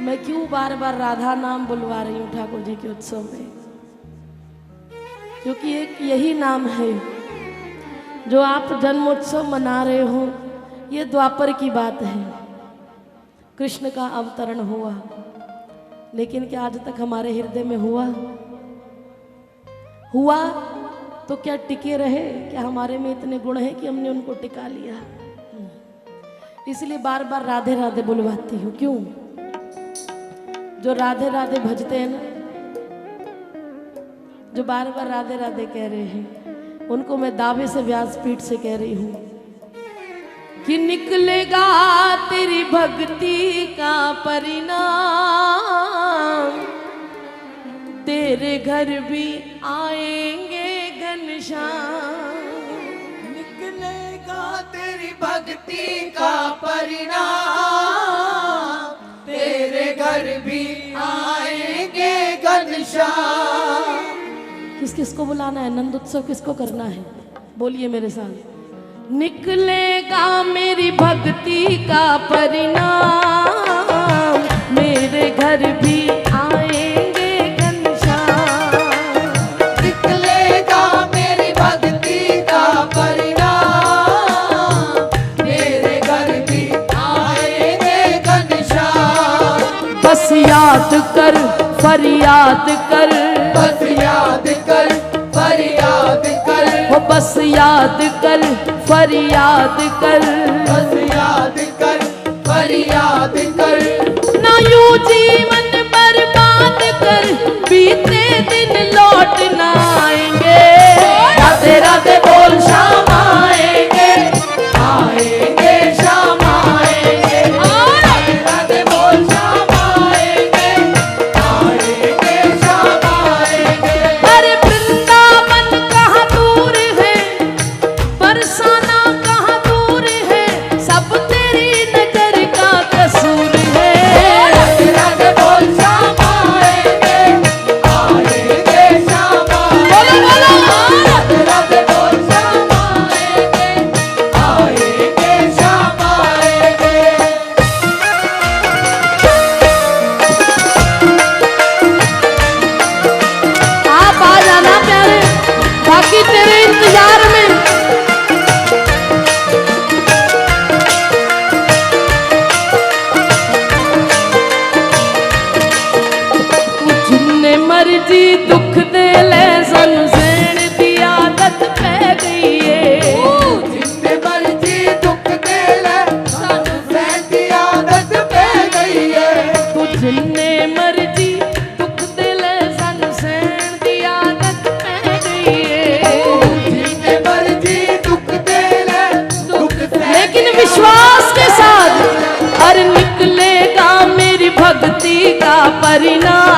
मैं क्यों बार बार राधा नाम बुलवा रही हूँ ठाकुर जी के उत्सव में, क्योंकि एक यही नाम है जो आप जन्मोत्सव मना रहे हो। ये द्वापर की बात है, कृष्ण का अवतरण हुआ, लेकिन क्या आज तक हमारे हृदय में हुआ तो क्या टिके रहे? क्या हमारे में इतने गुण हैं कि हमने उनको टिका लिया? इसलिए बार बार राधे राधे बुलवाती हूँ। क्यों? जो राधे राधे भजते हैं ना, जो बार बार राधे राधे कह रहे हैं, उनको मैं दावे से व्यासपीठ से कह रही हूँ कि निकलेगा तेरी भक्ति का परिणाम, तेरे घर भी आएंगे घनश्याम। निकलेगा तेरी भक्ति का परिणाम, तेरे घर भी आएंगे घनश्याम। किस किस को बुलाना है? नंद उत्सव किसको करना है? बोलिए मेरे साथ। निकलेगा मेरी भक्ति का परिणाम, मेरे घर भी आएंगे घनश्याम। निकलेगा मेरी भक्ति का परिणाम, मेरे घर भी आएंगे घनश्याम। बस याद कर फरियाद कर, बस याद कर फरियाद कर, वो बस याद कर फरियाद कर, बस याद कर फरियाद कर। ना यूं जीवन बर्बाद कर, बीते दिन लौट ना आएंगे। राधे राधे बोल शाम आएंगे, आएंगे शाम आएंगे। राधे राधे बोल शाम आएंगे, आएंगे शाम आएंगे। अरे वृंदावन कहाँ दूर है, बरसाना कहाँ दूर है, सब तेरी नजर का कसूर है। राधे राधे बोल शाम आएंगे, आएंगे शाम आएंगे। राधे राधे बोल शाम आएंगे, आएंगे शाम आएंगे। आप आ जाना प्यारे, बाकी तेरे इंतजार में। जिन्ने मर्जी दुख दे ले, सन सेण दी आदत पै गई है। जितने मर्जी दुख दे ले, सानू सहन की आदत पै गई है। तू जिन्ने मर्जी दुख दे ले, सन सेण दी आदत पै गई है। जितने मर्जी दुख दे ले, दुख सहन लेकिन की विश्वास के आदत साथ, पै गई है। हर निकलेगा मेरी भक्ति का परिणाम,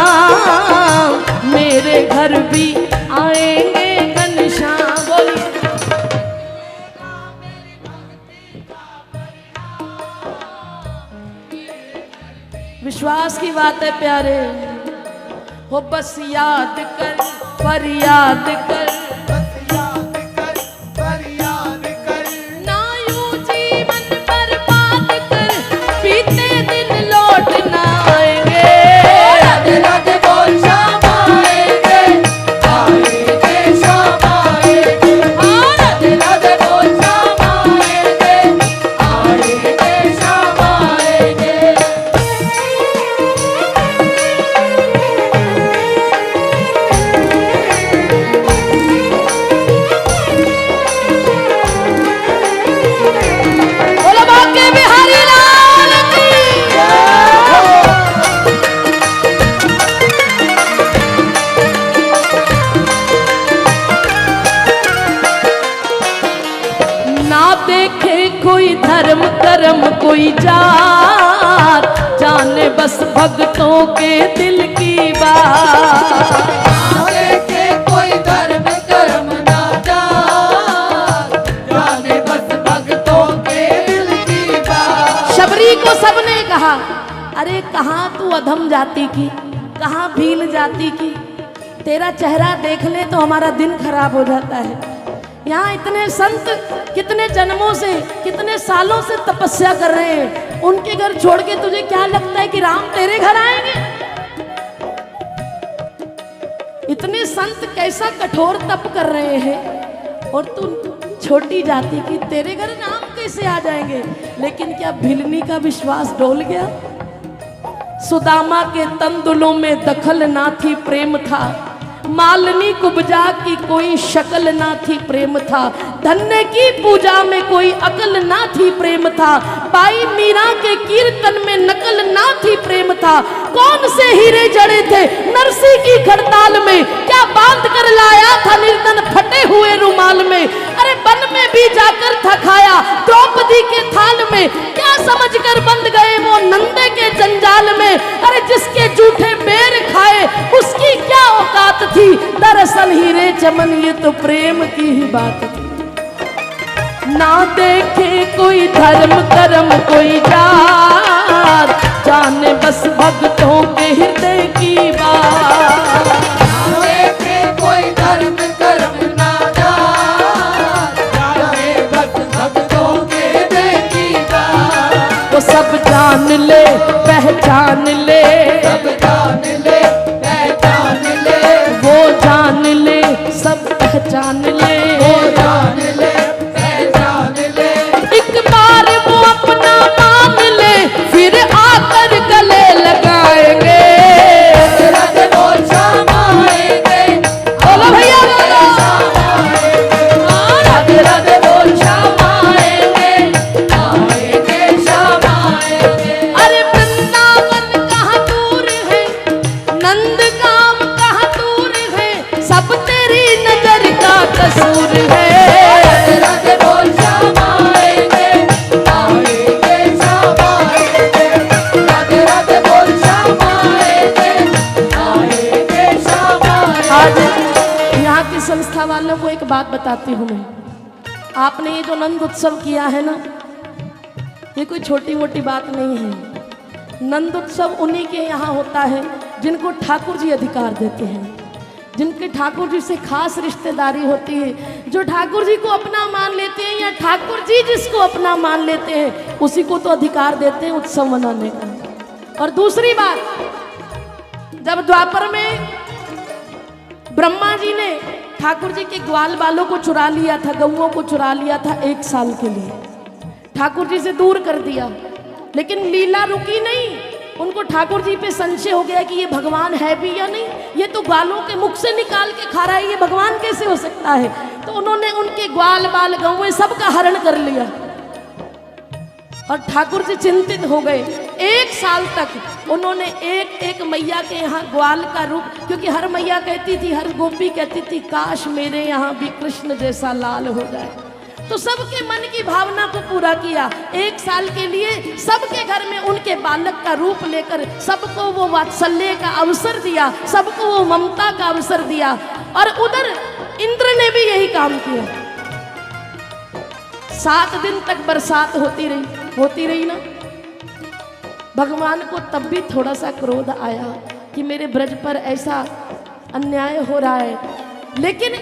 मेरे घर भी आएंगे घनश्याम। बोलिए। विश्वास की बात है प्यारे, हो बस याद कर फरियाद कर, बस याद कर फरियाद कर। ना यूं जीवन बर्बाद कर, बीते दिन लौट ना आएंगे। राधे राधे बोल शाम आएंगे, आएंगे शाम आएंगे। राधे राधे बोल शाम आएंगे, आएंगे शाम आएंगे। बोलो बाके बिहारी लाल की। ना देखे कोई धर्म कर्म कोई जात, जाने बस भक्तों के दिल की बात। देखे कोई धर्म कर्म ना जात, जाने बस भक्तों के दिल की बात। शबरी को सबने कहा, अरे कहाँ तू अधम जाति की, कहाँ भील जाति की, तेरा चेहरा देख ले तो हमारा दिन खराब हो जाता है। यहाँ इतने संत कितने जन्मों से कितने सालों से तपस्या कर रहे हैं, उनके घर छोड़ के तुझे क्या लगता है कि राम तेरे घर आएंगे? इतने संत कैसा कठोर तप कर रहे हैं और तू छोटी जाति की, तेरे घर राम कैसे आ जाएंगे? लेकिन क्या भिलनी का विश्वास डोल गया? सुदामा के तंदुलों में दखल ना थी, प्रेम था। मालिनी कुब्जा की कोई शक्ल ना थी, प्रेम था। धन्य की पूजा में कोई अकल ना थी, प्रेम था। पाई मीरा के कीर्तन में नकल ना थी, प्रेम था। कौन से हीरे जड़े थे नरसी की खड़ताल में, क्या बांध कर लाया था निर्धन फटे हुए रुमाल में। अरे वन में भी जाकर था खाया द्रौपदी के थाल में, क्या समझकर बंद गए वो नंदे के जंजाल में। अरे जिसके जूठे बेर खाए उसकी क्या औकात थी, दरअसल हीरे चमन ये तो प्रेम की ही बात थी। ना देखे कोई धर्म कर्म कोई जात, जाने बस भक्तों के हृदय की बात। ना देखे कोई धर्म कर्म ना जात, जाने बस भक्तों के हृदय की बात। वो सब जान ले पहचान ले, सब जान ले पहचान ले, वो जान ले सब पहचान ले, वो जान ले पहचान ले। एक बार वो अपना मान ले फिर आकर गले लगाएंगे। रज बोल श्याम आएंगे, बोलो भैया बोलो। रज रज बोल श्याम आएंगे, आएंगे श्याम आएंगे। अरे वृंदावन कहाँ दूर है, नंद गांव कहाँ दूर है, सब तेरी नजर का कसूर है। रज बोल श्याम आएंगे, आएंगे श्याम आएंगे। रज रज बोल श्याम आएंगे, आएंगे श्याम आज आएंगे। यहाँ की संस्था वालों को एक बात बताती हूँ मैं। आपने ये जो नंद उत्सव किया है ना, ये कोई छोटी मोटी बात नहीं है। नंद उत्सव उन्हीं के यहाँ होता है जिनको ठाकुर जी अधिकार देते हैं, जिनके ठाकुर जी से खास रिश्तेदारी होती है, जो ठाकुर जी को अपना मान लेते हैं या ठाकुर जी जिसको अपना मान लेते हैं उसी को तो अधिकार देते हैं उत्सव मनाने का। और दूसरी बात, जब द्वापर में ब्रह्मा जी ने ठाकुर जी के ग्वाल बालों को चुरा लिया था, गऊओं को चुरा लिया था 1 साल के लिए, ठाकुर जी से दूर कर दिया, लेकिन लीला रुकी नहीं। उनको ठाकुर जी पे संशय हो गया कि ये भगवान है भी या नहीं, ये तो ग्वालों के मुख से निकाल के खा रहा है, ये भगवान कैसे हो सकता है। तो उन्होंने उनके ग्वाल बाल गौएं सबका हरण कर लिया और ठाकुर जी चिंतित हो गए। 1 साल तक उन्होंने एक एक मैया के यहाँ ग्वाल का रूप, क्योंकि हर मैया कहती थी, हर गोपी कहती थी काश मेरे यहाँ भी कृष्ण जैसा लाल हो जाए। तो सबके मन की भावना को पूरा किया। 1 साल के लिए सबके घर में उनके बालक का रूप लेकर सबको वो वात्सल्य का अवसर दिया, सबको वो ममता का अवसर दिया। और उधर इंद्र ने भी यही काम किया। 7 दिन तक बरसात होती रही ना। भगवान को तब भी थोड़ा सा क्रोध आया कि मेरे ब्रज पर ऐसा अन्याय हो रहा है, लेकिन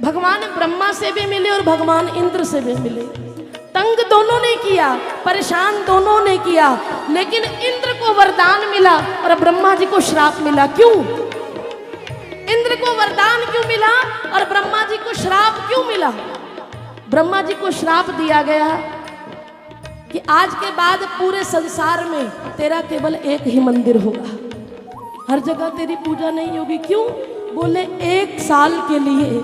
भगवान ब्रह्मा से भी मिले और भगवान इंद्र से भी मिले। तंग दोनों ने किया, परेशान दोनों ने किया, लेकिन इंद्र को वरदान मिला और ब्रह्मा जी को श्राप मिला। क्यों? इंद्र को वरदान क्यों मिला और ब्रह्मा जी को श्राप क्यों मिला? ब्रह्मा जी को श्राप दिया गया कि आज के बाद पूरे संसार में तेरा केवल एक ही मंदिर होगा, हर जगह तेरी पूजा नहीं होगी। क्यों? बोले 1 साल के लिए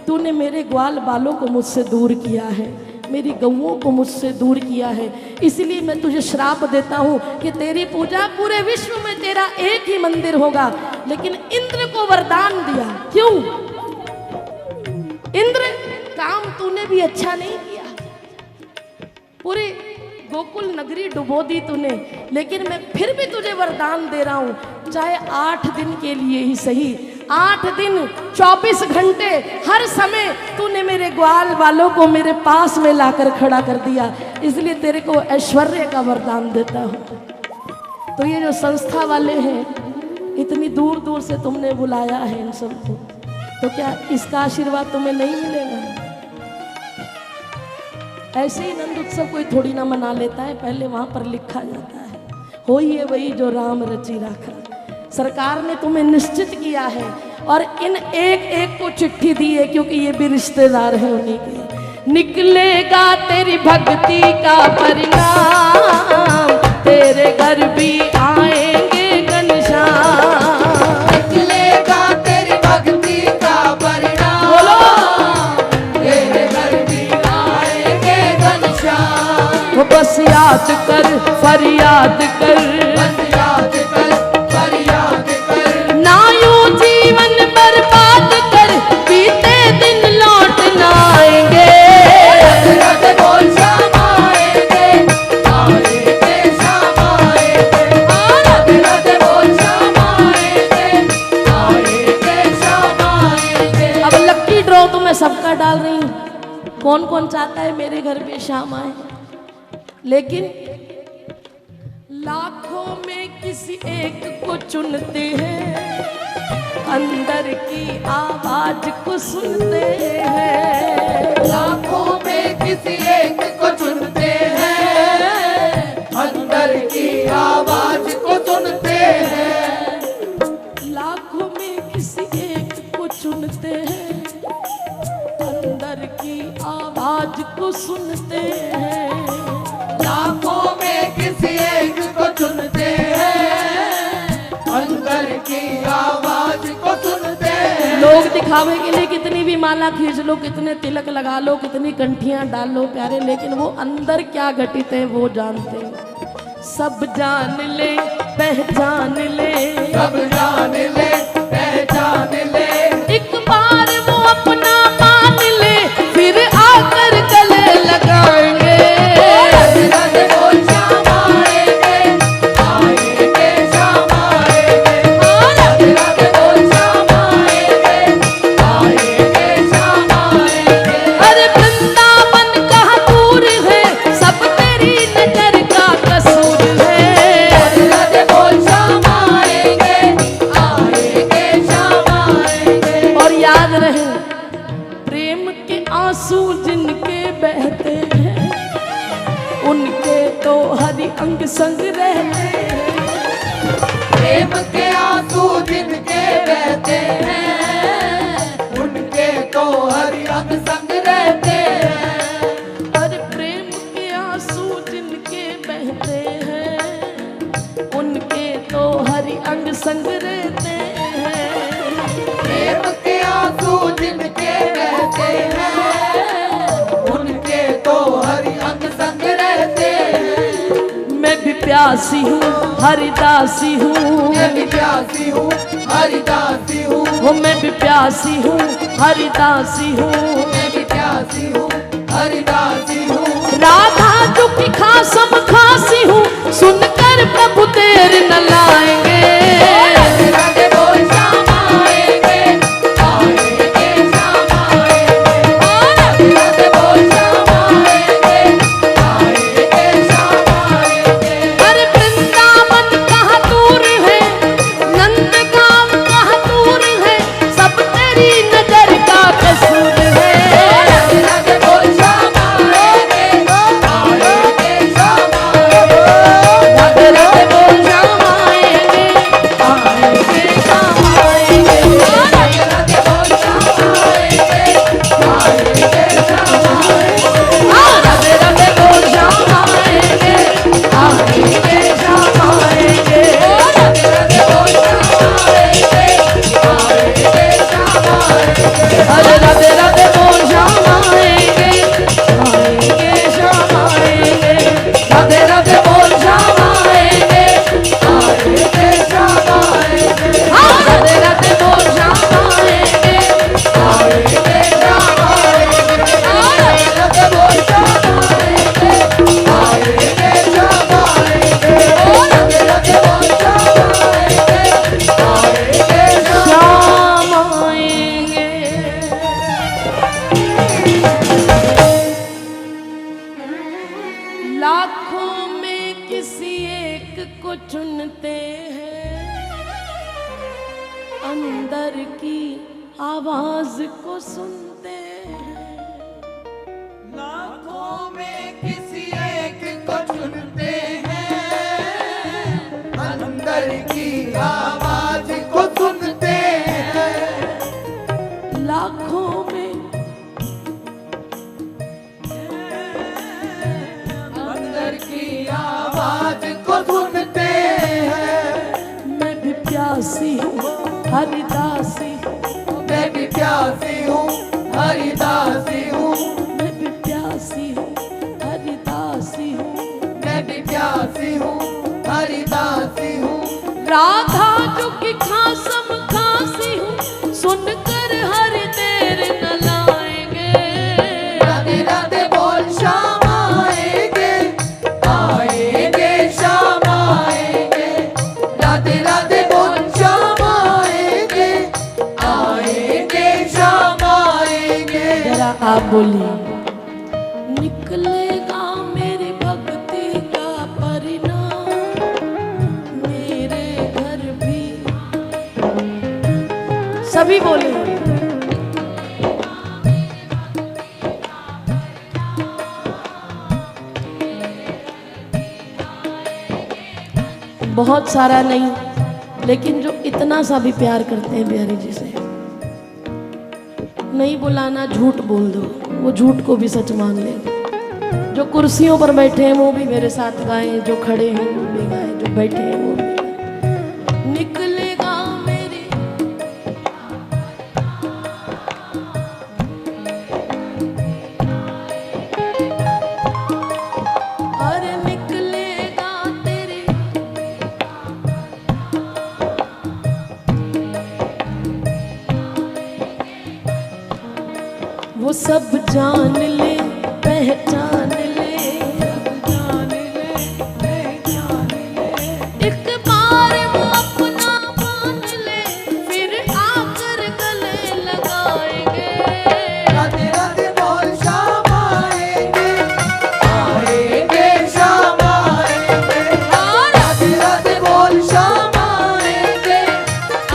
तूने मेरे ग्वाल बालों को मुझसे दूर किया है, मेरी गऊओं को मुझसे दूर किया है, इसलिए मैं तुझे श्राप देता हूँ कि तेरी पूजा पूरे विश्व में तेरा एक ही मंदिर होगा। लेकिन इंद्र को वरदान दिया। क्यों? इंद्र, काम तूने भी अच्छा नहीं किया, पूरे गोकुल नगरी डुबो दी तूने, लेकिन मैं फिर भी तुझे वरदान दे रहा हूँ, चाहे 8 दिन के लिए ही सही, 8 दिन 24 घंटे हर समय तूने मेरे ग्वाल वालों को मेरे पास में लाकर खड़ा कर दिया, इसलिए तेरे को ऐश्वर्य का वरदान देता हूँ। तो ये जो संस्था वाले हैं, इतनी दूर दूर से तुमने बुलाया है इन सबको, तो क्या इसका आशीर्वाद तुम्हें नहीं मिलेगा? ऐसे ही नंद उत्सव कोई थोड़ी ना मना लेता है, पहले वहां पर लिखा जाता है, हो ही है वही जो राम रची राखा। सरकार ने तुम्हें निश्चित किया है और इन एक एक को चिट्ठी दी है, क्योंकि ये भी रिश्तेदार है उन्हीं के। निकलेगा तेरी भक्ति का परिणाम, तेरे घर भी आएंगे घनश्याम। निकलेगा तेरी भक्ति का परिणाम, बोलो तेरे घर भी आएंगे घनश्याम। वो बस याद कर फरियाद कर, बस याद कर फरियाद कर, ना यूं जीवन बर्बाद कर, बीते दिन लौट ना आएंगे। रथ बोल श्याम आएंगे, आएंगे श्याम आएंगे। रथ बोल श्याम आएंगे, आएंगे श्याम आएंगे। अब लक्की ड्रॉ तो मैं सबका डाल रही हूँ, कौन कौन चाहता है मेरे घर पे शाम आए। लेकिन लाखों में किसी एक को चुनते हैं, अंदर की आवाज को सुनते हैं। लाखों में किसी एक को चुनते हैं, अंदर की आवाज को सुनते हैं। लाखों में किसी एक को चुनते हैं, अंदर की आवाज को सुनते हैं। लाखों में किसी एक को चुनते हैं, अंदर की आवाज को सुनते हैं। लोग दिखावे के लिए कितनी भी माला खींच लो, कितने तिलक लगा लो, कितनी कंठियां डाल लो प्यारे, लेकिन वो अंदर क्या घटित है वो जानते हैं। सब जान ले पहचान ले, सब जान ले पहचान ले, एक बार वो अपना मान ले, फिर आकर गले लगाएंगे। रथ बोल श्याम आएंगे, आएंगे श्याम आएंगे। रथ बोल श्याम आएंगे, आएंगे श्याम आएंगे। अरे वृंदावन कहाँ दूर है, सब तेरी नजर का कसूर है। रथ बोल श्याम आएंगे, आएंगे श्याम आएंगे। और याद रहे, प्रेम के आंसू जिनके बहते हैं, उनके तो हरि अंग संग रहते हैं। प्रेम के आंसू जिनके बहते हैं, उनके तो हरि अंग संग रहते हैं। अरे प्रेम के आंसू जिनके बहते हैं, उनके तो हरि अंग संग रहते हैं। प्रेम के आंसू जिनके बहते हैं, उनके तो हरि अंग संग रहते हैं। मैं भी प्यासी हूँ हरिदासी हूँ, मैं भी प्यासी हूँ हरिदासी हूँ, वो मैं भी प्यासी हूँ हरिदासी हूँ। मैं भी प्यासी हूँ हरिदासी हूँ। राधा जो की खासम खासी हूँ, सुनकर प्रभु देर न लाएंगे। राधे बोल श्याम आएंगे, आएंगे श्याम आएंगे। राधे बोल श्याम आएंगे, आएंगे श्याम आएंगे। अरे वृंदावन कहाँ दूर है, नंदगांव कहाँ दूर है, सब तेरी नजर का कसूर है। राधे बोल श्याम आएंगे, आएंगे श्याम आएंगे। राधे राधे बोल श्याम आएंगे, आएंगे श्याम आएंगे। राधे बोल श्याम आएंगे, आएंगे श्याम आएंगे। राधे राधे बोल श्याम आएंगे, आएंगे श्याम आएंगे। राधे बोल श्याम आएंगे, आएंगे श्याम आएंगे। अरे राधे राधे बोल श्याम आएंगे, आएंगे श्याम आएंगे। राधे राधे बोल श्याम आएंगे, आएंगे श्याम आएंगे। राधे राधे बोल श्याम आएंगे, आएंगे श्याम आएंगे। राधे बोल श्याम आएंगे, आएंगे श्याम आएंगे। राधे बोल श्याम आएंगे, आएंगे श्याम आएंगे। लाखों में किसी एक को चुनते हैं, अंदर की आवाज को सुनते हैं। लाखों में प्यासी हूँ हरिदासी हूँ। राधा जो कि खासम खासी हूँ, सुनकर हरि देर न लाएंगे। राधे राधे बोल श्याम आएंगे, आएंगे श्याम आएंगे। राधे राधे बोल श्याम आएंगे, आएंगे श्याम आएंगे। जरा आप बोलिए, निकलेगा मेरी भक्ति का परिणाम मेरे घर भी। सभी बोले, बहुत सारा नहीं, लेकिन जो इतना सा भी प्यार करते हैं बिहारी जी से, नहीं बुलाना झूठ बोल दो, वो झूठ को भी सच मान ले। जो कुर्सियों पर बैठे हैं वो भी मेरे साथ गाएं, जो खड़े हैं वो भी गाएं, जो बैठे हैं वो भी गाएं। निकलेगा मेरी अरे निकलेगा तेरी वो सब जान ले पहचान ले, जान ले पहचान ले। एक बार वो अपना मान ले, फिर आकर गले लगाएंगे। राधे राधे बोल श्याम आएंगे, आएंगे श्याम आएंगे। राधे राधे बोल श्याम आएंगे,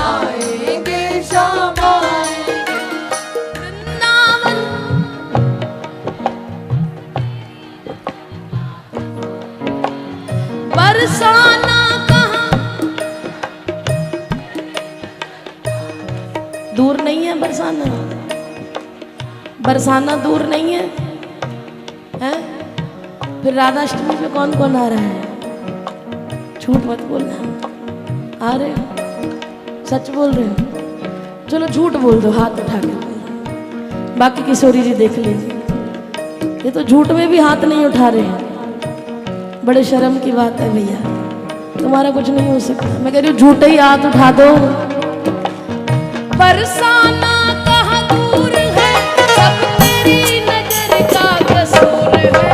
आएंगे श्याम आएंगे। वृंदावन बरसाना कहाँ, दूर नहीं है बरसाना, बरसाना दूर नहीं है, हैं? फिर राधाष्टमी पे कौन कौन आ रहा है? झूठ मत बोलना, आ रहे हो? सच बोल रहे हो? चलो झूठ बोल दो, हाथ उठा के बोल दो। बाकी किशोरी जी देख लीजिए, ये तो झूठ में भी हाथ नहीं उठा रहे हैं। बड़े शर्म की बात है भैया, तुम्हारा कुछ नहीं हो सकता। मैं कह रही हूँ झूठे ही हाथ उठा दो। बरसाना कहाँ दूर है, सब तेरी नजर का कसूर है।